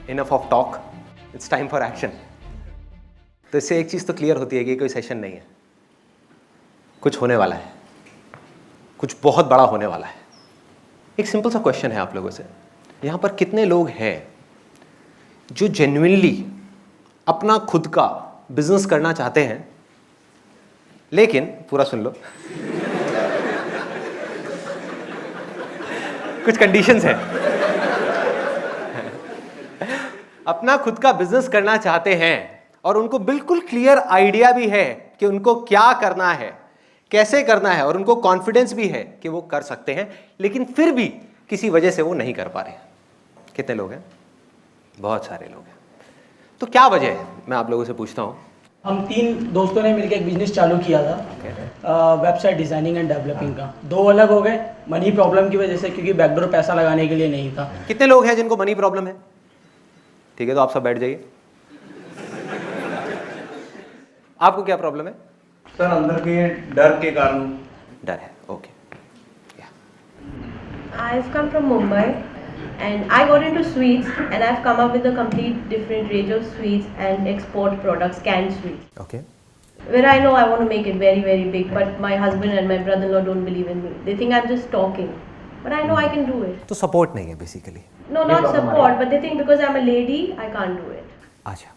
Enough of talk, it's time for action. तो इससे एक चीज़ तो क्लियर होती है कि कोई सेशन नहीं है, कुछ होने वाला है, कुछ बहुत बड़ा होने वाला है। एक सिंपल सा क्वेश्चन है आप लोगों से, यहाँ पर कितने लोग हैं जो जेन्युइनली अपना खुद का बिजनेस करना चाहते हैं, लेकिन पूरा सुन लो कुछ कंडीशंस हैं। अपना खुद का बिजनेस करना चाहते हैं और उनको बिल्कुल क्लियर आइडिया भी है कि उनको क्या करना है, कैसे करना है, और उनको कॉन्फिडेंस भी है कि वो कर सकते हैं, लेकिन फिर भी किसी वजह से वो नहीं कर पा रहे हैं। कितने लोग हैं? बहुत सारे लोग हैं। तो क्या वजह है, मैं आप लोगों से पूछता हूँ। हम 3 दोस्तों ने मिलकर एक बिजनेस चालू किया था, वेबसाइट डिजाइनिंग एंड डेवलपिंग का। 2 अलग हो गए मनी प्रॉब्लम की वजह से, क्योंकि बैकडोर पैसा लगाने के लिए नहीं था। कितने लोग हैं जिनको मनी प्रॉब्लम है? ठीक है, तो आप सब बैठ जाइए। आपको क्या प्रॉब्लम है? सर अंदर के डर के कारण। डर है, okay. I've come from Mumbai and I got into sweets and I've come up with a complete different range of sweets and export products, canned sweets. Okay. Where I know I want to make it very, very big, but my husband and my brother-in-law don't believe in me. They think I'm just talking, but I know I can do it. तो support नहीं है basically? No, not support, but they think because I'm a lady, I can't do it. अच्छा,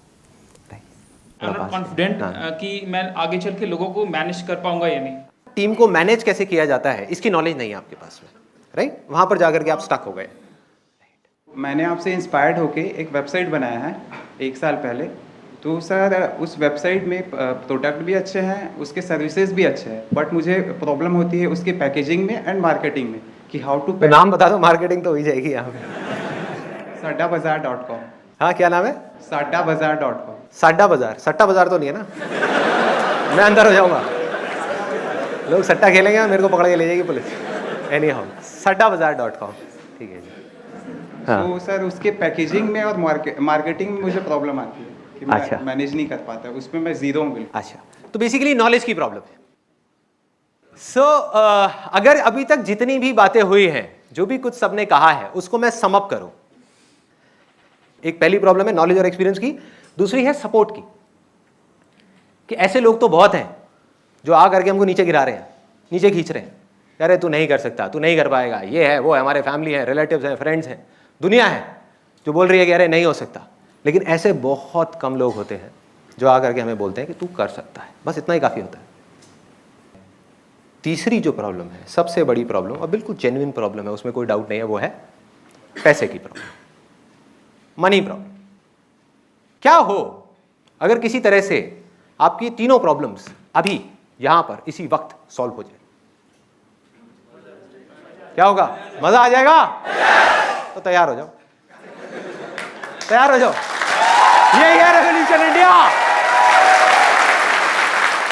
I'm confident कि मैं आगे चल के लोगों को मैनेज कर पाऊंगा या नहीं। टीम को मैनेज कैसे किया जाता है इसकी नॉलेज नहीं है आपके पास में, राइट? वहां पर जाकर के आप स्टक हो गए। मैंने आपसे इंस्पायर्ड होके एक वेबसाइट बनाया है 1 साल पहले। तो सर उस वेबसाइट में प्रोडक्ट भी अच्छे हैं, उसके सर्विसेज भी अच्छे हैं, बट मुझे प्रॉब्लम होती है उसके पैकेजिंग में एंड मार्केटिंग में कि हाउ टू। नाम बता दो, मार्केटिंग तो हो ही जाएगी यहाँ पे। saddabazaar.com। हाँ, क्या नाम है? saddabazaar.com। साड्डा बाजार? सट्टा बाजार तो नहीं है ना? मैं अंदर हो जाऊंगा, लोग सट्टा खेलेंगे, मेरे को पकड़ के ले जाएगी पुलिस। एनीहाउ, saddabazaar.com, ठीक है जी। हाँ। तो सर उसके पैकेजिंग में और मार्केटिंग में मुझे प्रॉब्लम आती है कि अच्छा। मैं मैनेज नहीं कर पाता, उसमें मैं जीरो हूँ बिल्कुल। अच्छा, तो बेसिकली नॉलेज की प्रॉब्लम है। सो अगर अभी तक जितनी भी बातें हुई हैं, जो भी कुछ सबने कहा है, उसको मैं सम अप करूं। एक पहली प्रॉब्लम है नॉलेज और एक्सपीरियंस की, दूसरी है सपोर्ट की, कि ऐसे लोग तो बहुत हैं जो आ करके हमको नीचे गिरा रहे हैं, नीचे खींच रहे हैं, कह रहे तू नहीं कर सकता, तू नहीं कर पाएगा, ये है वो है, हमारे फैमिली है, रिलेटिव्स हैं, फ्रेंड्स हैं, दुनिया है जो बोल रही है कि अरे नहीं हो सकता। लेकिन ऐसे बहुत कम लोग होते हैं जो आ करके हमें बोलते हैं कि तू कर सकता है, बस इतना ही काफ़ी होता है। तीसरी जो प्रॉब्लम है, सबसे बड़ी प्रॉब्लम और बिल्कुल जेन्युइन प्रॉब्लम है, उसमें कोई डाउट नहीं है, वो है पैसे की प्रॉब्लम, मनी प्रॉब्लम। क्या हो अगर किसी तरह से आपकी तीनों प्रॉब्लम्स अभी यहां पर इसी वक्त सॉल्व हो जाए? क्या होगा? मजा आ जाएगा? तो तैयार हो जाओ, तैयार हो जाओ। ये है रेवोल्यूशन इंडिया।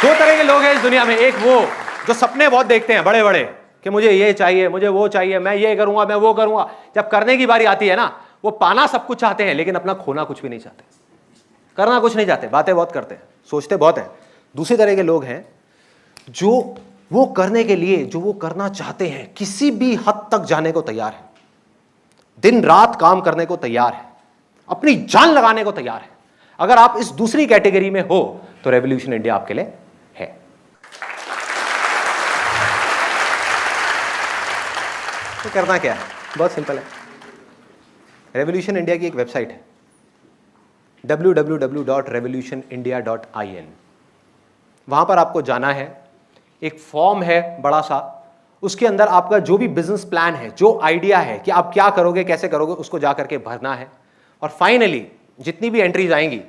2 तरह के लोग हैं इस दुनिया में, एक वो जो सपने बहुत देखते हैं बड़े बड़े कि मुझे ये चाहिए, मुझे वो चाहिए, मैं ये करूंगा, मैं वो करूंगा। जब करने की बारी आती है ना, वो पाना सब कुछ चाहते हैं लेकिन अपना खोना कुछ भी नहीं चाहते, करना कुछ नहीं चाहते, बातें बहुत करते हैं, सोचते बहुत हैं। दूसरे तरह के लोग हैं जो वो करने के लिए, जो वो करना चाहते हैं, किसी भी हद तक जाने को तैयार है, दिन रात काम करने को तैयार है, अपनी जान लगाने को तैयार है। अगर आप इस दूसरी कैटेगरी में हो तो रेवोल्यूशन इंडिया आपके लिए है। तो करना क्या है? बहुत सिंपल है। रेवोल्यूशन इंडिया की एक वेबसाइट है www.revolutionindia.in। वहां पर आपको जाना है, एक फॉर्म है बड़ा सा, उसके अंदर आपका जो भी बिजनेस प्लान है, जो आइडिया है कि आप क्या करोगे, कैसे करोगे, उसको जा करके भरना है। और फाइनली जितनी भी एंट्रीज आएंगी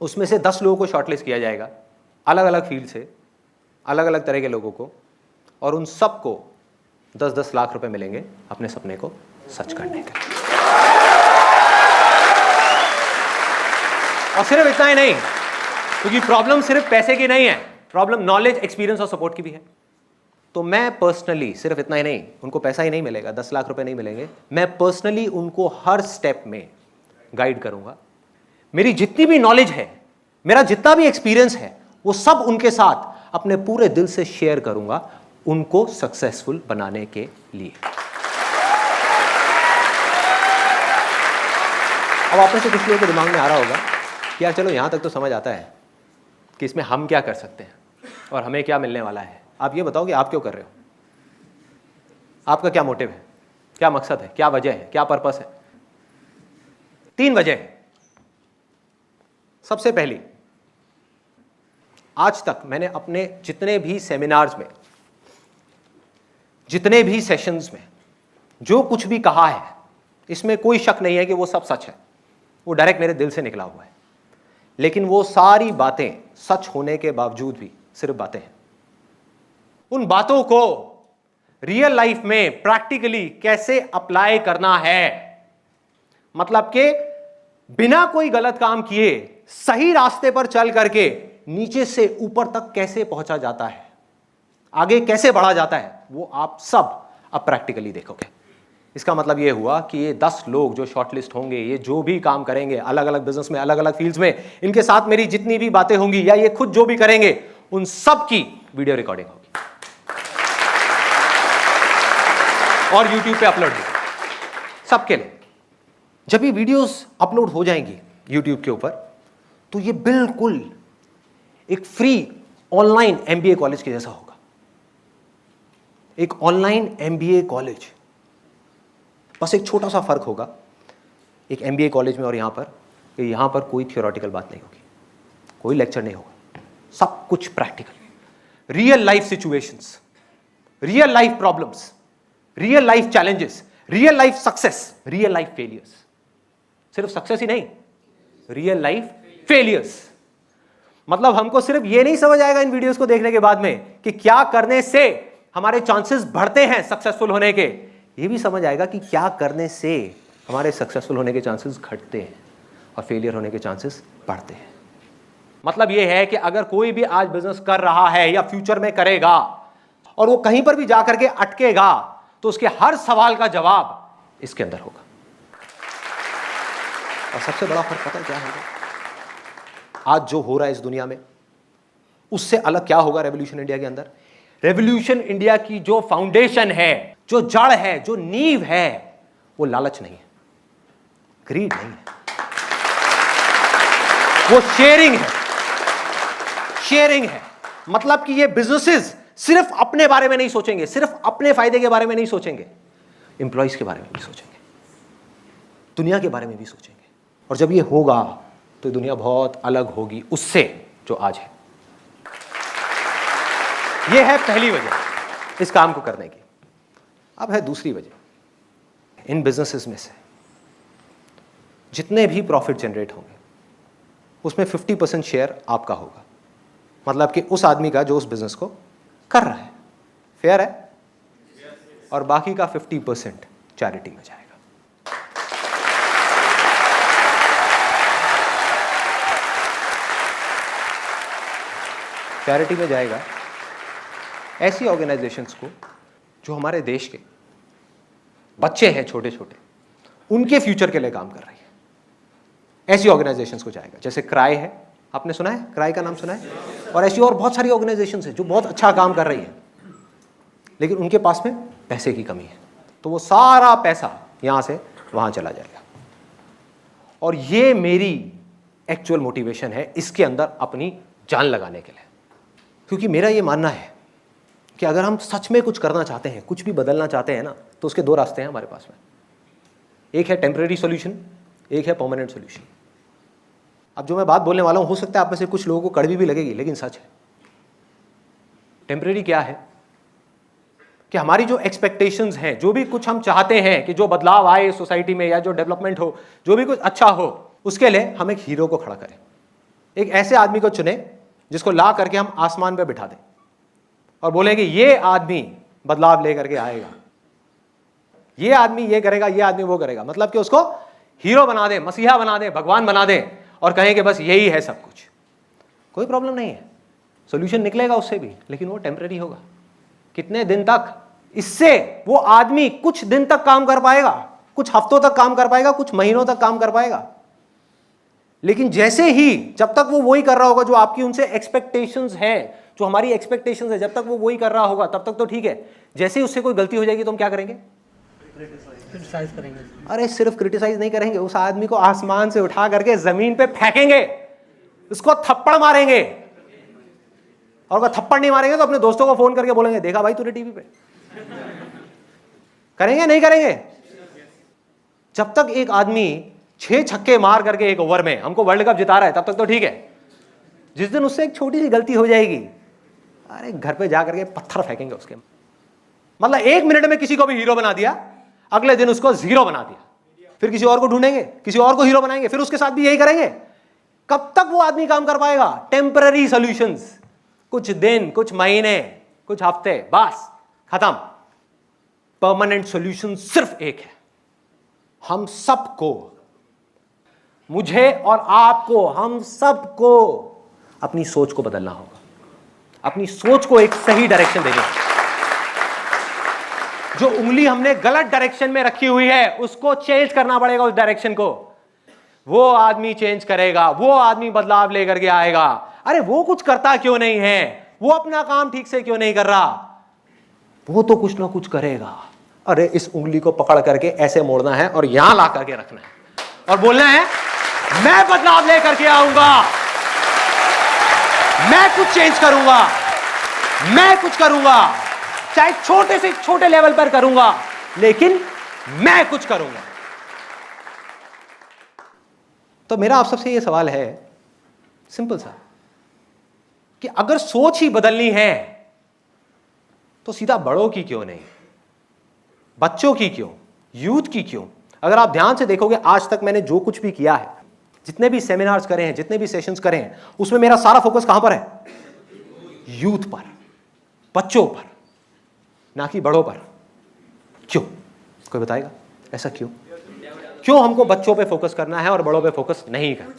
उसमें से 10 लोगों को शॉर्टलिस्ट किया जाएगा, अलग अलग फील्ड से, अलग अलग तरह के लोगों को, और उन सबको 10-10 लाख रुपए मिलेंगे अपने सपने को सच करने के। और सिर्फ इतना ही नहीं, क्योंकि प्रॉब्लम सिर्फ पैसे की नहीं है, प्रॉब्लम नॉलेज, एक्सपीरियंस और सपोर्ट की भी है। तो मैं पर्सनली, सिर्फ इतना ही नहीं, उनको पैसा ही नहीं मिलेगा, 10 लाख रुपए नहीं मिलेंगे, मैं पर्सनली उनको हर स्टेप में गाइड करूंगा। मेरी जितनी भी नॉलेज है, मेरा जितना भी एक्सपीरियंस है, वो सब उनके साथ अपने पूरे दिल से शेयर करूंगा, उनको सक्सेसफुल बनाने के लिए। अब आप में से कुछ लोगों के दिमाग में आ रहा होगा कि यार चलो यहाँ तक तो समझ आता है कि इसमें हम क्या कर सकते हैं और हमें क्या मिलने वाला है। आप ये बताओ कि आप क्यों कर रहे हो, आपका क्या मोटिव है, क्या मकसद है, क्या वजह है, क्या पर्पस है। 3 वजह है। सबसे पहली, आज तक मैंने अपने जितने भी सेमिनार्स में, जितने भी सेशंस में जो कुछ भी कहा है, इसमें कोई शक नहीं है कि वो सब सच है, वो डायरेक्ट मेरे दिल से निकला हुआ है। लेकिन वो सारी बातें सच होने के बावजूद भी सिर्फ बातें हैं। उन बातों को रियल लाइफ में प्रैक्टिकली कैसे अप्लाई करना है, मतलब कि बिना कोई गलत काम किए सही रास्ते पर चल करके नीचे से ऊपर तक कैसे पहुंचा जाता है, आगे कैसे बढ़ा जाता है, वो आप सब अब प्रैक्टिकली देखोगे। इसका मतलब ये हुआ कि ये 10 लोग जो शॉर्टलिस्ट होंगे, ये जो भी काम करेंगे अलग अलग बिजनेस में, अलग अलग फील्ड्स में, इनके साथ मेरी जितनी भी बातें होंगी या ये खुद जो भी करेंगे, उन सब की वीडियो रिकॉर्डिंग होगी और YouTube पे अपलोड होगी सबके लिए। जब ये वीडियोस अपलोड हो जाएंगी YouTube के ऊपर, तो ये बिल्कुल एक फ्री ऑनलाइन MBA कॉलेज के जैसा होगा। एक ऑनलाइन MBA कॉलेज, बस एक छोटा सा फर्क होगा एक MBA कॉलेज में और यहां पर, कि यहां पर कोई थियोरेटिकल बात नहीं होगी, कोई लेक्चर नहीं होगा, सब कुछ practical, real life situations, real life problems, real life challenges, real life success, real life failures. सिर्फ सक्सेस ही नहीं, रियल लाइफ फेलियर्स। मतलब हमको सिर्फ ये नहीं समझ आएगा इन वीडियोस को देखने के बाद में कि क्या करने से हमारे चांसेस बढ़ते हैं सक्सेसफुल होने के, ये भी समझ आएगा कि क्या करने से हमारे सक्सेसफुल होने के चांसेस घटते हैं और फेलियर होने के चांसेस बढ़ते हैं। मतलब ये है कि अगर कोई भी आज बिजनेस कर रहा है या फ्यूचर में करेगा और वो कहीं पर भी जाकर के अटकेगा, तो उसके हर सवाल का जवाब इसके अंदर होगा। और सबसे बड़ा फर्क पता है क्या होगा? आज जो हो रहा है इस दुनिया में, उससे अलग क्या होगा रेवोल्यूशन इंडिया के अंदर? रेवोल्यूशन इंडिया की जो फाउंडेशन है, जो जड़ है, जो नींव है, वो लालच नहीं है, ग्रीड नहीं है, वो शेयरिंग है। शेयरिंग है मतलब कि ये बिजनेसेस सिर्फ अपने बारे में नहीं सोचेंगे, सिर्फ अपने फायदे के बारे में नहीं सोचेंगे, एम्प्लॉइज के बारे में भी सोचेंगे, दुनिया के बारे में भी सोचेंगे। और जब ये होगा तो दुनिया बहुत अलग होगी उससे जो आज है। यह है पहली वजह इस काम को करने की। अब है दूसरी वजह। इन बिजनेसेस में से जितने भी प्रॉफिट जनरेट होंगे उसमें 50% शेयर आपका होगा, मतलब कि उस आदमी का जो उस बिजनेस को कर रहा है। फेयर है? और बाकी का 50% चैरिटी में जाएगा। चैरिटी में जाएगा ऐसी ऑर्गेनाइजेशंस को जो हमारे देश के बच्चे हैं छोटे छोटे, उनके फ्यूचर के लिए काम कर रही है। ऐसी ऑर्गेनाइजेशंस को जाएगा, जैसे क्राई है, आपने सुना है? क्राई का नाम सुना है? और ऐसी और बहुत सारी ऑर्गेनाइजेशंस हैं जो बहुत अच्छा काम कर रही हैं, लेकिन उनके पास में पैसे की कमी है, तो वो सारा पैसा यहां से वहां चला जाएगा। और ये मेरी एक्चुअल मोटिवेशन है इसके अंदर अपनी जान लगाने के लिए, क्योंकि मेरा ये मानना है कि अगर हम सच में कुछ करना चाहते हैं, कुछ भी बदलना चाहते हैं ना, तो उसके 2 रास्ते हैं हमारे पास में। एक है टेम्परेरी सॉल्यूशन, एक है परमानेंट सॉल्यूशन। अब जो मैं बात बोलने वाला हूं, हो सकता है आप में से कुछ लोगों को कड़वी भी लगेगी, लेकिन सच है। टेम्परेरी क्या है कि हमारी जो एक्सपेक्टेशंस हैं, जो भी कुछ हम चाहते हैं कि जो बदलाव आए सोसाइटी में या जो डेवलपमेंट हो, जो भी कुछ अच्छा हो, उसके लिए हम एक हीरो को खड़ा करें। एक ऐसे आदमी को चुने जिसको ला करके हम आसमान पे बिठा दें और बोलेंगे ये आदमी बदलाव लेकर के आएगा, ये आदमी ये करेगा, ये आदमी वो करेगा। मतलब कि उसको हीरो बना दें, मसीहा बना दें, भगवान बना दें और कहें कि बस यही है सब कुछ। कोई प्रॉब्लम नहीं है, सॉल्यूशन निकलेगा उससे भी, लेकिन वो टेम्परेरी होगा। कितने दिन तक? इससे वो आदमी कुछ दिन तक काम कर पाएगा, कुछ हफ्तों तक काम कर पाएगा, कुछ महीनों तक काम कर पाएगा, लेकिन जैसे ही, जब तक वो वही कर रहा होगा जो आपकी उनसे एक्सपेक्टेशंस है, जो हमारी एक्सपेक्टेशंस है, जब तक वो वही कर रहा होगा तब तक तो ठीक है। जैसे ही उससे कोई गलती हो जाएगी तो हम क्या करेंगे? क्रिटिसाइज करेंगे। अरे सिर्फ क्रिटिसाइज नहीं करेंगे, उस आदमी को आसमान से उठा करके जमीन पे फेंकेंगे, उसको थप्पड़ मारेंगे, और अगर थप्पड़ नहीं मारेंगे तो अपने दोस्तों को फोन करके बोलेंगे देखा भाई तूने टीवी पे। करेंगे नहीं करेंगे? जब तक एक आदमी 6 छक्के मार करके एक ओवर में हमको वर्ल्ड कप जिता रहा है तब तक तो ठीक है। जिस दिन उससे एक छोटी सी गलती हो जाएगी, अरे घर पे जाकर के पत्थर फेंकेंगे उसके। मतलब 1 मिनट में किसी को भी हीरो बना दिया, अगले दिन उसको जीरो बना दिया, फिर किसी और को ढूंढेंगे, किसी और को हीरो बनाएंगे, फिर उसके साथ भी यही करेंगे। कब तक वो आदमी काम कर पाएगा? टेम्पररी सॉल्यूशंस, कुछ दिन, कुछ महीने, कुछ हफ्ते, बस खत्म। परमानेंट सॉल्यूशन सिर्फ एक है, हम सबको, मुझे और आपको, हम सबको अपनी सोच को बदलना होगा, अपनी सोच को एक सही डायरेक्शन देनी होगी। जो उंगली हमने गलत डायरेक्शन में रखी हुई है उसको चेंज करना पड़ेगा, उस डायरेक्शन को। वो आदमी चेंज करेगा, वो आदमी बदलाव लेकर के आएगा। अरे वो कुछ करता क्यों नहीं है, वो अपना काम ठीक से क्यों नहीं कर रहा, वो तो कुछ ना कुछ करेगा। अरे इस उंगली को पकड़ करके ऐसे मोड़ना है और यहां ला करके रखना है और बोलना है मैं बदलाव लेकर के आऊंगा, मैं कुछ चेंज करूंगा, मैं कुछ करूंगा, चाहे छोटे से छोटे लेवल पर करूंगा, लेकिन मैं कुछ करूंगा। तो मेरा आप सबसे यह सवाल है, सिंपल सा, कि अगर सोच ही बदलनी है तो सीधा बड़ों की क्यों नहीं, बच्चों की क्यों, यूथ की क्यों? अगर आप ध्यान से देखोगे आज तक मैंने जो कुछ भी किया है, जितने भी सेमिनार्स करे हैं, जितने भी सेशंस करे हैं, उसमें मेरा सारा फोकस कहां पर है? यूथ पर, बच्चों पर, ना कि बड़ों पर। क्यों? कोई बताएगा ऐसा क्यों? क्यों हमको बच्चों पे फोकस करना है और बड़ों पे फोकस नहीं करना?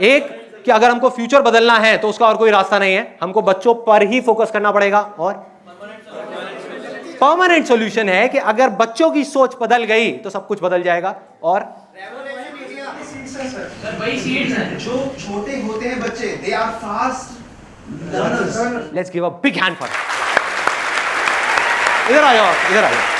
एक कि अगर हमको फ्यूचर बदलना है तो उसका और कोई रास्ता नहीं है, हमको बच्चों पर ही फोकस करना पड़ेगा। और परमानेंट सॉल्यूशन है कि अगर बच्चों की सोच बदल गई तो सब कुछ बदल जाएगा। और जो छोटे होते हैं बच्चे, they are fast learners. Let's give a big hand for इधर आ जाओ, इधर आ जाओ।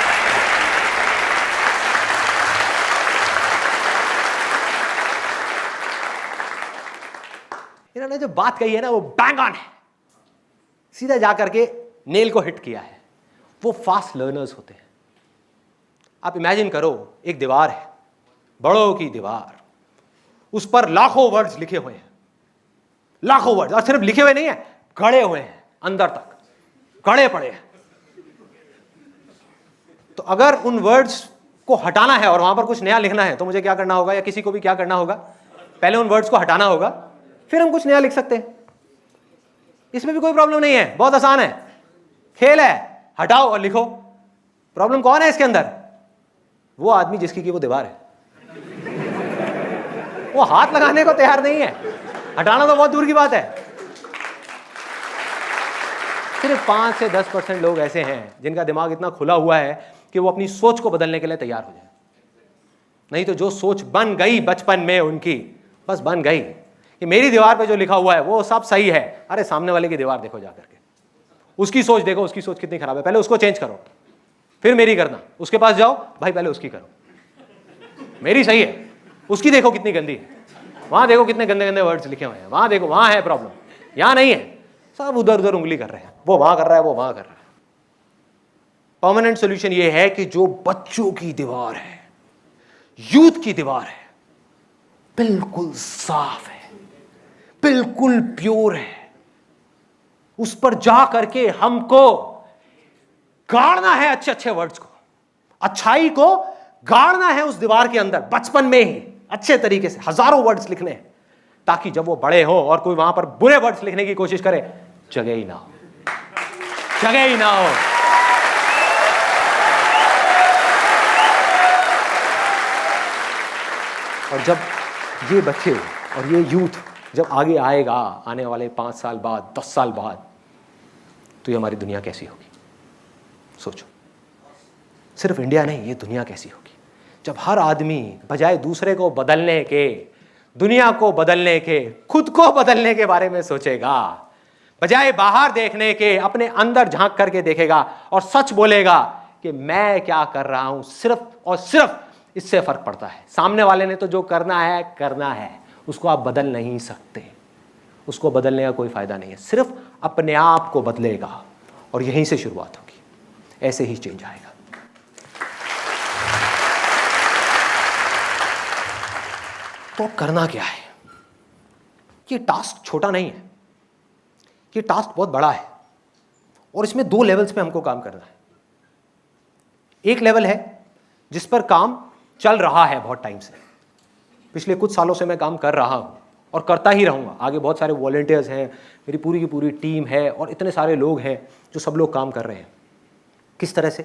इन्होंने जो बात कही है ना वो बैंग ऑन है, सीधा जाकर के नेल को हिट किया है। वो फास्ट लर्नर्स होते हैं। आप इमेजिन करो एक दीवार है, बड़ों की दीवार, उस पर लाखों वर्ड्स लिखे हुए हैं, लाखों वर्ड्स, और सिर्फ लिखे हुए नहीं है, गड़े हुए हैं, अंदर तक गड़े पड़े हैं। तो अगर उन वर्ड्स को हटाना है और वहां पर कुछ नया लिखना है तो मुझे क्या करना होगा, या किसी को भी क्या करना होगा? पहले उन वर्ड्स को हटाना होगा, फिर हम कुछ नया लिख सकते हैं। इसमें भी कोई प्रॉब्लम नहीं है, बहुत आसान है, खेल है, हटाओ और लिखो। प्रॉब्लम कौन है इसके अंदर? वो आदमी जिसकी की वो दीवार है, वो हाथ लगाने को तैयार नहीं है, हटाना तो बहुत दूर की बात है। सिर्फ 5 से 10% लोग ऐसे हैं जिनका दिमाग इतना खुला हुआ है कि वो अपनी सोच को बदलने के लिए तैयार हो जाए। नहीं तो जो सोच बन गई बचपन में उनकी, बस बन गई कि मेरी दीवार पे जो लिखा हुआ है वो सब सही है। अरे सामने वाले की दीवार देखो जाकर के, उसकी सोच देखो, उसकी सोच कितनी खराब है, पहले उसको चेंज करो, फिर मेरी करना। उसके पास जाओ, भाई पहले उसकी करो, मेरी सही है, उसकी देखो कितनी गंदी है, वहां देखो कितने गंदे गंदे वर्ड्स लिखे हुए हैं, वहां देखो वहां है प्रॉब्लम, यहां नहीं है। सब उधर उधर उंगली कर रहे हैं, वो वहां कर रहा है, वो वहां कर रहा है। परमानेंट सॉल्यूशन ये है कि जो बच्चों की दीवार है, यूथ की दीवार है, बिल्कुल साफ है, बिल्कुल प्योर है, उस पर जा करके हमको गाड़ना है अच्छे अच्छे वर्ड्स को, अच्छाई को गाड़ना है उस दीवार के अंदर बचपन में ही अच्छे तरीके से, हजारों वर्ड्स लिखने हैं, ताकि जब वो बड़े हो और कोई वहां पर बुरे वर्ड्स लिखने की कोशिश करे, जगह ही ना हो, जगह ही ना हो। और जब ये बच्चे और ये यूथ जब आगे आएगा, आने वाले 5 साल बाद, 10 साल बाद, तो ये हमारी दुनिया कैसी होगी? सोचो, सिर्फ इंडिया नहीं, ये दुनिया कैसी होगी जब हर आदमी बजाय दूसरे को बदलने के, दुनिया को बदलने के, खुद को बदलने के बारे में सोचेगा। बजाय बाहर देखने के अपने अंदर झांक करके देखेगा और सच बोलेगा कि मैं क्या कर रहा हूं, सिर्फ और सिर्फ इससे फर्क पड़ता है। सामने वाले ने तो जो करना है, उसको आप बदल नहीं सकते, उसको बदलने का कोई फायदा नहीं है, सिर्फ अपने आप को बदलेगा और यहीं से शुरुआत होगी, ऐसे ही चेंज आएगा। तो करना क्या है? ये टास्क छोटा नहीं है, ये टास्क बहुत बड़ा है और इसमें 2 लेवल्स पे हमको काम करना है। एक लेवल है जिस पर काम चल रहा है बहुत टाइम से, पिछले कुछ सालों से मैं काम कर रहा हूं और करता ही रहूंगा। आगे बहुत सारे वॉलंटियर्स हैं, मेरी पूरी की पूरी टीम है और इतने सारे लोग हैं जो सब लोग काम कर रहे हैं। किस तरह से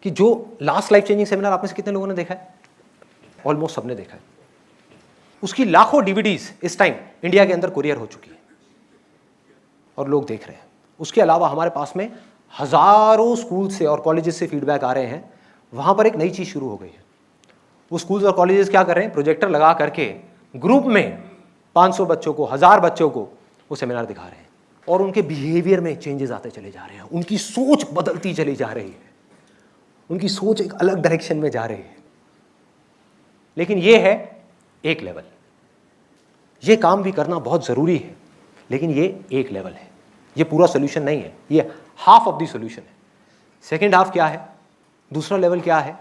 कि जो लास्ट लाइफ चेंजिंग सेमिनार आप में से कितने लोगों ने देखा है? ऑलमोस्ट सबने देखा है। उसकी लाखों डीवीडीज इस टाइम इंडिया के अंदर कुरियर हो चुकी है और लोग देख रहे हैं। उसके अलावा हमारे पास में हजारों स्कूल से और कॉलेजेस से फीडबैक आ रहे हैं। वहां पर एक नई चीज शुरू हो गई है। वो स्कूल्स और कॉलेजेस क्या कर रहे हैं? प्रोजेक्टर लगा करके ग्रुप में 500 बच्चों को, 1000 बच्चों को वो सेमिनार दिखा रहे हैं और उनके बिहेवियर में चेंजेस आते चले जा रहे हैं, उनकी सोच बदलती चली जा रही है, उनकी सोच एक अलग डायरेक्शन में जा रही है। लेकिन ये है एक लेवल, ये काम भी करना बहुत जरूरी है, लेकिन ये एक लेवल है, ये पूरा सोल्यूशन नहीं है, ये हाफ ऑफ द सोल्यूशन है। सेकेंड हाफ क्या है? दूसरा लेवल क्या है?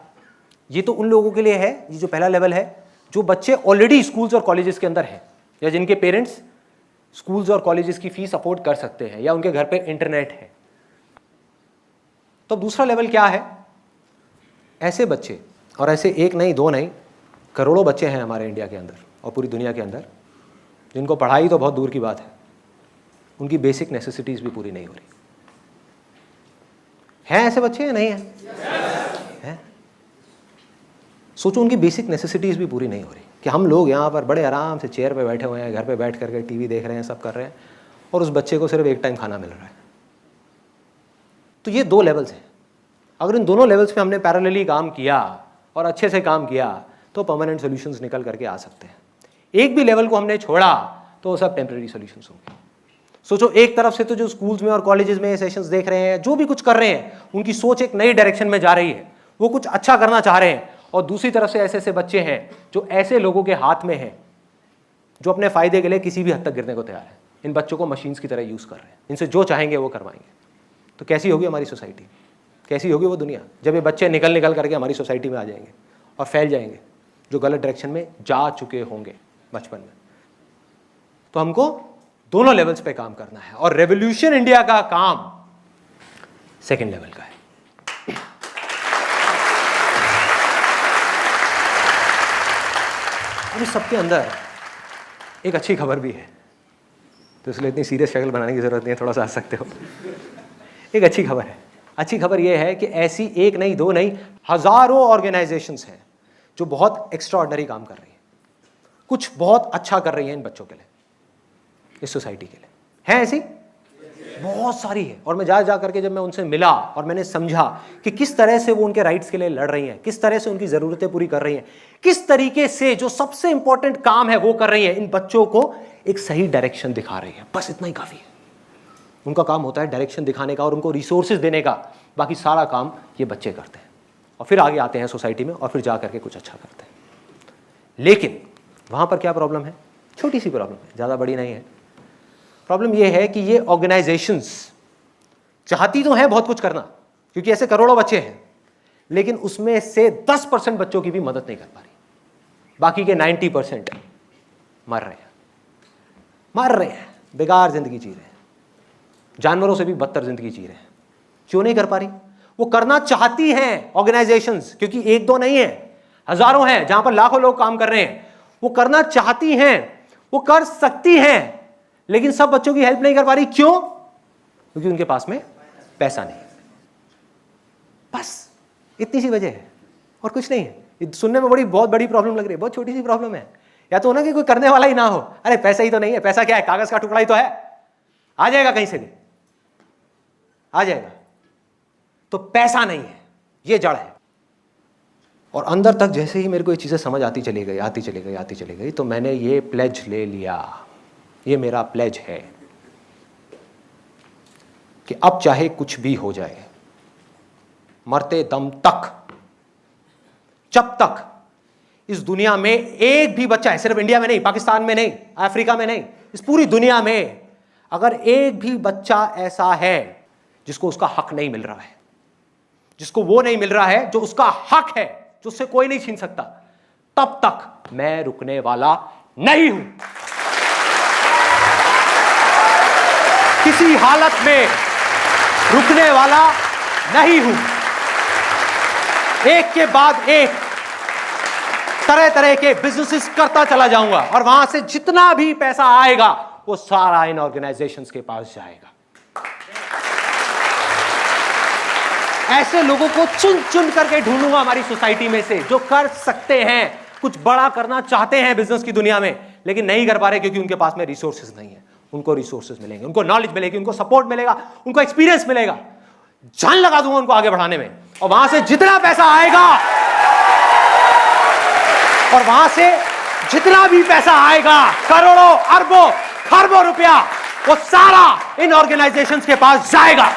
ये तो उन लोगों के लिए है, ये जो पहला लेवल है, जो बच्चे ऑलरेडी स्कूल्स और कॉलेजेस के अंदर हैं या जिनके पेरेंट्स स्कूल्स और कॉलेजेस की फीस अफोर्ड कर सकते हैं या उनके घर पे इंटरनेट है। तो दूसरा लेवल क्या है? ऐसे बच्चे, और ऐसे एक नहीं, 2 नहीं, करोड़ों बच्चे हैं हमारे इंडिया के अंदर और पूरी दुनिया के अंदर, जिनको पढ़ाई तो बहुत दूर की बात है, उनकी बेसिक नेसेसिटीज भी पूरी नहीं हो रही। हैं ऐसे बच्चे या नहीं हैं? हैं? सोचो, उनकी बेसिक नेसेसिटीज भी पूरी नहीं हो रही कि हम लोग यहाँ पर बड़े आराम से चेयर पे बैठे हुए हैं, घर पे बैठ करके टीवी देख रहे हैं, सब कर रहे हैं, और उस बच्चे को सिर्फ एक टाइम खाना मिल रहा है। तो ये 2 लेवल्स हैं। अगर इन दोनों लेवल्स पे हमने पैरेलली काम किया और अच्छे से काम किया तो परमानेंट सॉल्यूशंस निकल करके आ सकते हैं। एक भी लेवल को हमने छोड़ा तो वो सब टेम्परेरी सॉल्यूशंस होंगे। सोचो, एक तरफ से तो जो स्कूल्स में और कॉलेजेस में सेशंस देख रहे हैं, जो भी कुछ कर रहे हैं, उनकी सोच एक नई डायरेक्शन में जा रही है, वो कुछ अच्छा करना चाह रहे हैं, और दूसरी तरफ से ऐसे ऐसे बच्चे हैं जो ऐसे लोगों के हाथ में हैं जो अपने फायदे के लिए किसी भी हद तक गिरने को तैयार है। इन बच्चों को मशीन्स की तरह यूज कर रहे हैं, इनसे जो चाहेंगे वो करवाएंगे। तो कैसी होगी हमारी सोसाइटी, कैसी होगी वो दुनिया, जब ये बच्चे निकल करके हमारी सोसाइटी में आ जाएंगे और फैल जाएंगे, जो गलत डायरेक्शन में जा चुके होंगे बचपन में। तो हमको दोनों लेवल्स पे काम करना है और रेवोल्यूशन इंडिया का काम सेकेंड लेवल का है। अब इस सबके अंदर एक अच्छी खबर भी है, तो इसलिए इतनी सीरियस शक्ल बनाने की जरूरत नहीं है, थोड़ा सा हंस सकते हो। एक अच्छी खबर है। अच्छी खबर यह है कि ऐसी एक नहीं, 2 नहीं, हजारों ऑर्गेनाइजेशंस हैं जो बहुत एक्स्ट्राऑर्डिनरी काम कर रही हैं, कुछ बहुत अच्छा कर रही हैं इन बच्चों के लिए, इस सोसाइटी के लिए। है ऐसी बहुत सारी है। और मैं जा करके जब मैं उनसे मिला और मैंने समझा कि किस तरह से वो उनके राइट्स के लिए लड़ रही हैं, किस तरह से उनकी ज़रूरतें पूरी कर रही हैं, किस तरीके से जो सबसे इंपॉर्टेंट काम है वो कर रही हैं, इन बच्चों को एक सही डायरेक्शन दिखा रही है, बस इतना ही काफ़ी है। उनका काम होता है डायरेक्शन दिखाने का और उनको रिसोर्सेज देने का, बाकी सारा काम ये बच्चे करते हैं और फिर आगे आते हैं सोसाइटी में और फिर जा करके कुछ अच्छा करते हैं। लेकिन वहाँ पर क्या प्रॉब्लम है? छोटी सी प्रॉब्लम है, ज़्यादा बड़ी नहीं है। प्रॉब्लम यह है कि ये ऑर्गेनाइजेशंस चाहती तो हैं बहुत कुछ करना, क्योंकि ऐसे करोड़ों बच्चे हैं, लेकिन उसमें से 10% बच्चों की भी मदद नहीं कर पा रही। बाकी के 90% मर रहे हैं, बेकार जिंदगी जी रहे हैं, जानवरों से भी बदतर जिंदगी जी रहे हैं। क्यों नहीं कर पा रही? वो करना चाहती हैं ऑर्गेनाइजेशंस, क्योंकि 1-2 नहीं है, हजारों हैं जहां पर लाखों लोग काम कर रहे हैं। वो करना चाहती हैं, वो कर सकती हैं, लेकिन सब बच्चों की हेल्प नहीं कर पा रही। क्यों? क्योंकि उनके पास में पैसा नहीं है। बस इतनी सी वजह है और कुछ नहीं है। ये सुनने में बहुत बड़ी प्रॉब्लम लग रही है, बहुत छोटी सी प्रॉब्लम है। या तो ना कि कोई करने वाला ही ना हो, अरे पैसा ही तो नहीं है, पैसा क्या है, कागज का टुकड़ा ही तो है, आ जाएगा कहीं से भी आ जाएगा। तो पैसा नहीं है, ये जड़ है। और अंदर तक जैसे ही मेरे को ये चीजें समझ आती चली गई, तो मैंने ये प्लेज ले लिया, ये मेरा प्लेज है कि अब चाहे कुछ भी हो जाए, मरते दम तक, जब तक इस दुनिया में एक भी बच्चा है, सिर्फ इंडिया में नहीं, पाकिस्तान में नहीं, अफ्रीका में नहीं, इस पूरी दुनिया में अगर एक भी बच्चा ऐसा है जिसको उसका हक नहीं मिल रहा है, जिसको वो नहीं मिल रहा है जो उसका हक है, जो उससे कोई नहीं छीन सकता, तब तक मैं रुकने वाला नहीं हूं। किसी हालत में रुकने वाला नहीं हूं। एक के बाद एक तरह तरह के बिजनेसेस करता चला जाऊंगा और वहां से जितना भी पैसा आएगा वो सारा इन ऑर्गेनाइजेशंस के पास जाएगा। ऐसे लोगों को चुन चुन करके ढूंढूंगा हमारी सोसाइटी में से, जो कर सकते हैं, कुछ बड़ा करना चाहते हैं बिजनेस की दुनिया में, लेकिन नहीं कर पा रहे क्योंकि उनके पास में रिसोर्सेज नहीं है। उनको रिसोर्सेज मिलेंगे, उनको नॉलेज मिलेगी, उनको सपोर्ट मिलेगा, उनको एक्सपीरियंस मिलेगा। जान लगा दूंगा उनको आगे बढ़ाने में, और वहां से जितना पैसा आएगा, और वहां से जितना भी पैसा आएगा, करोड़ों अरबों खरबों रुपया, वो सारा इन ऑर्गेनाइजेशंस के पास जाएगा।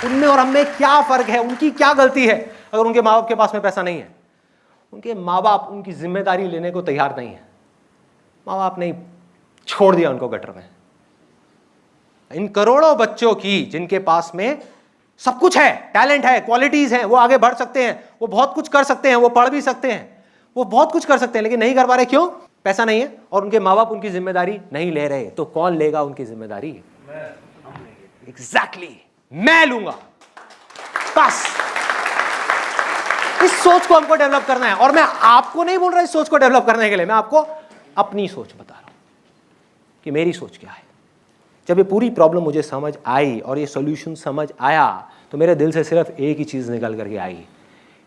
उनमें और हमें क्या फर्क है? उनकी क्या गलती है अगर उनके माँ बाप के पास में पैसा नहीं है? उनके माँ बाप उनकी जिम्मेदारी लेने को तैयार नहीं है। माँ बाप ने छोड़ दिया उनको गटर में। इन करोड़ों बच्चों की, जिनके पास में सब कुछ है, टैलेंट है, क्वालिटीज हैं, वो आगे बढ़ सकते हैं, वो बहुत कुछ कर सकते हैं, वो पढ़ भी सकते हैं, वो बहुत कुछ कर सकते हैं, लेकिन नहीं कर पा रहे। क्यों? पैसा नहीं है और उनके माँ बाप उनकी जिम्मेदारी नहीं ले रहे। तो कौन लेगा उनकी जिम्मेदारी? एग्जैक्टली, मैं लूंगा। बस इस सोच को हमको डेवलप करना है। और मैं आपको नहीं बोल रहा इस सोच को डेवलप करने के लिए, मैं आपको अपनी सोच बता रहा हूं कि मेरी सोच क्या है। जब ये पूरी प्रॉब्लम मुझे समझ आई और ये सॉल्यूशन समझ आया, तो मेरे दिल से सिर्फ एक ही चीज निकल करके आई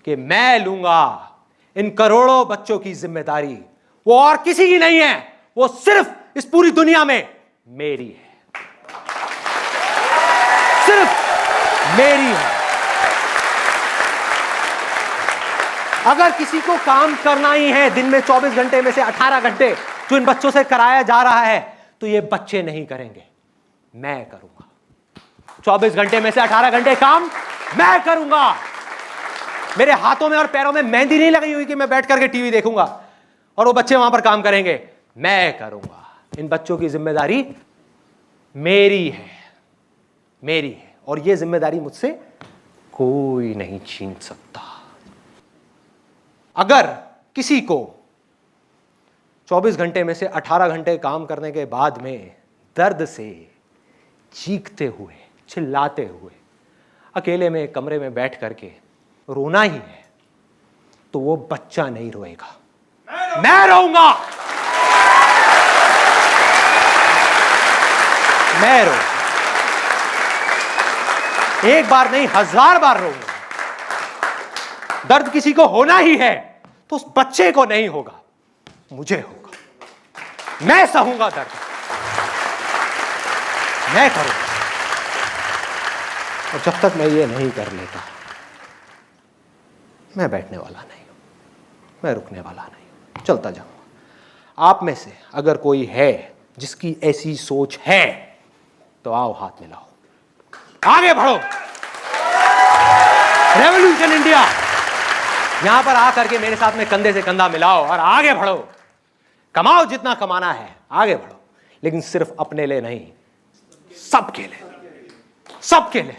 कि मैं लूंगा इन करोड़ों बच्चों की जिम्मेदारी। वो और किसी की नहीं है, वो सिर्फ इस पूरी दुनिया में मेरी है, सिर्फ मेरी है। अगर किसी को काम करना ही है दिन में 24 घंटे में से 18 घंटे जो इन बच्चों से कराया जा रहा है, तो ये बच्चे नहीं करेंगे, मैं करूंगा। 24 घंटे में से 18 घंटे काम मैं करूंगा। मेरे हाथों में और पैरों में मेहंदी नहीं लगी हुई कि मैं बैठ करके टीवी देखूंगा और वो बच्चे वहां पर काम करेंगे, मैं करूंगा। इन बच्चों की जिम्मेदारी मेरी है, मेरी है, और ये जिम्मेदारी मुझसे कोई नहीं छीन सकता। अगर किसी को 24 घंटे में से 18 घंटे काम करने के बाद में दर्द से चीखते हुए, चिल्लाते हुए अकेले में कमरे में बैठ करके रोना ही है, तो वो बच्चा नहीं रोएगा, मैं रोऊंगा। मैं रोऊंगा, एक बार नहीं 1000 बार रोऊंगा। दर्द किसी को होना ही है तो उस बच्चे को नहीं होगा, मुझे होगा। मैं सहूंगा दर्द, मैं करूंगा। और जब तक मैं ये नहीं कर लेता, मैं बैठने वाला नहीं हूं, मैं रुकने वाला नहीं हूं, चलता जाऊंगा। आप में से अगर कोई है जिसकी ऐसी सोच है, तो आओ हाथ मिलाओ, आगे बढ़ो। रेवोल्यूशन इंडिया, यहां पर आकर के मेरे साथ में कंधे से कंधा मिलाओ और आगे बढ़ो। कमाओ जितना कमाना है, आगे बढ़ो, लेकिन सिर्फ अपने लिए नहीं, सबके लिए, सबके लिए।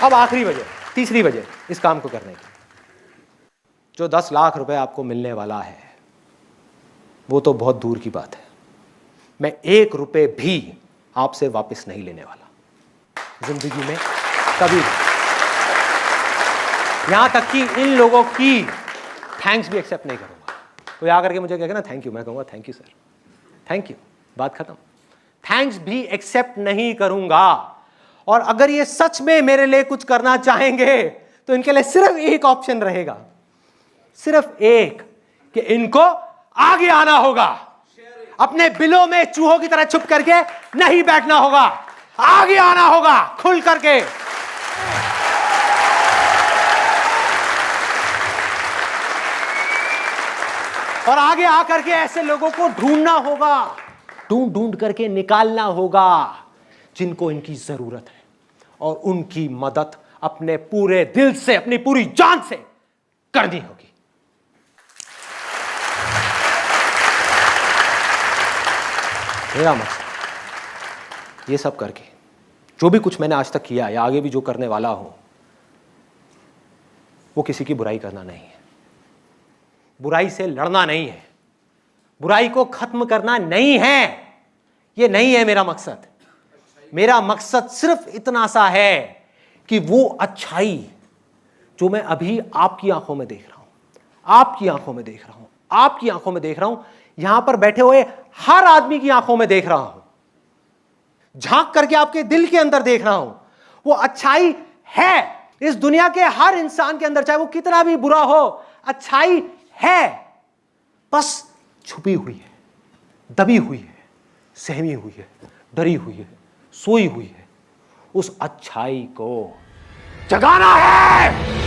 अब आखिरी वजह, तीसरी वजह इस काम को करने की, जो 10 लाख रुपए आपको मिलने वाला है, वो तो बहुत दूर की बात है। मैं 1 रुपए भी आपसे वापस नहीं लेने वाला जिंदगी में, कभी भी। यहां तक कि इन लोगों की थैंक्स भी एक्सेप्ट नहीं करूंगा। कोई आकर के मुझे कहेगा ना थैंक यू, मैं कहूंगा thank you sir, thank you, बात खत्म। थैंक्स भी एक्सेप्ट नहीं करूंगा। और अगर ये सच में मेरे लिए कुछ करना चाहेंगे, तो इनके लिए सिर्फ एक ऑप्शन रहेगा, सिर्फ एक, कि इनको आगे आना होगा। अपने बिलों में चूहों की तरह छुप करके नहीं बैठना होगा, आगे आना होगा खुल करके। और आगे आकर के ऐसे लोगों को ढूंढना होगा ढूंढ ढूंढ करके निकालना होगा जिनको इनकी जरूरत है, और उनकी मदद अपने पूरे दिल से, अपनी पूरी जान से करनी होगी। मेरा मकसद ये सब करके, जो भी कुछ मैंने आज तक किया या आगे भी जो करने वाला हूं, वो किसी की बुराई करना नहीं है, बुराई से लड़ना नहीं है, बुराई को खत्म करना नहीं है। ये नहीं है मेरा मकसद। मेरा मकसद सिर्फ इतना सा है कि वो अच्छाई जो मैं अभी आपकी आंखों में देख रहा हूं, आपकी आंखों में देख रहा हूं, आपकी आंखों में देख रहा हूं, यहां पर बैठे हुए हर आदमी की आंखों में देख रहा हूं, झांक करके आपके दिल के अंदर देख रहा हूं, वो अच्छाई है इस दुनिया के हर इंसान के अंदर, चाहे वो कितना भी बुरा हो, अच्छाई है, बस छुपी हुई है, दबी हुई है, सहमी हुई है, डरी हुई है, सोई हुई है। उस अच्छाई को जगाना है।